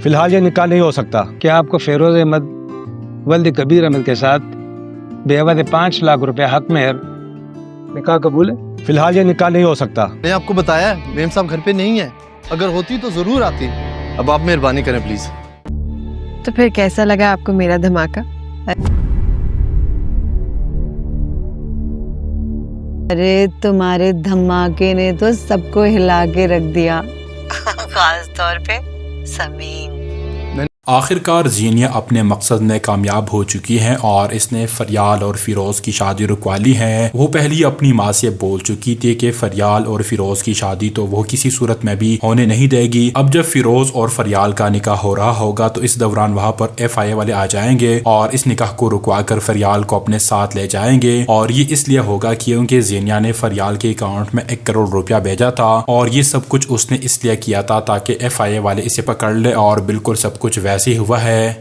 فی الحال یہ نکاح نہیں ہو سکتا۔ کیا آپ کو فیروز احمد ولد کبیر احمد کے ساتھ بے عوض 5 لاکھ روپے حق مہر نکاح قبول ہے؟ فی الحال یہ نکاح نہیں ہو سکتا۔ میں نے آپ کو بتایا ہے میم صاحب گھر پہ نہیں ہے، اگر ہوتی تو ضرور آتی۔ اب آپ مہربانی کریں پلیز۔ تو پھر کیسا لگا آپ کو میرا دھماکہ؟ ارے تمہارے دھماکے نے تو سب کو ہلا کے رکھ دیا، خاص طور پہ سمین۔ آخرکار زینیہ اپنے مقصد میں کامیاب ہو چکی ہیں اور اس نے فریال اور فیروز کی شادی رکوا لی ہے۔ وہ پہلے اپنی ماں سے بول چکی تھی کہ فریال اور فیروز کی شادی تو وہ کسی صورت میں بھی ہونے نہیں دے گی۔ اب جب فیروز اور فریال کا نکاح ہو رہا ہوگا تو اس دوران وہاں پر FIA والے آ جائیں گے اور اس نکاح کو رکوا کر فریال کو اپنے ساتھ لے جائیں گے، اور یہ اس لیے ہوگا کیونکہ زینیہ نے فریال کے اکاؤنٹ میں 1 کروڑ روپیہ بھیجا تھا، اور یہ سب کچھ اس نے اس لیے کیا تھا تاکہ FIA والے اسے پکڑ لے، اور بالکل سب کچھ ویسے ہی ہوا ہے۔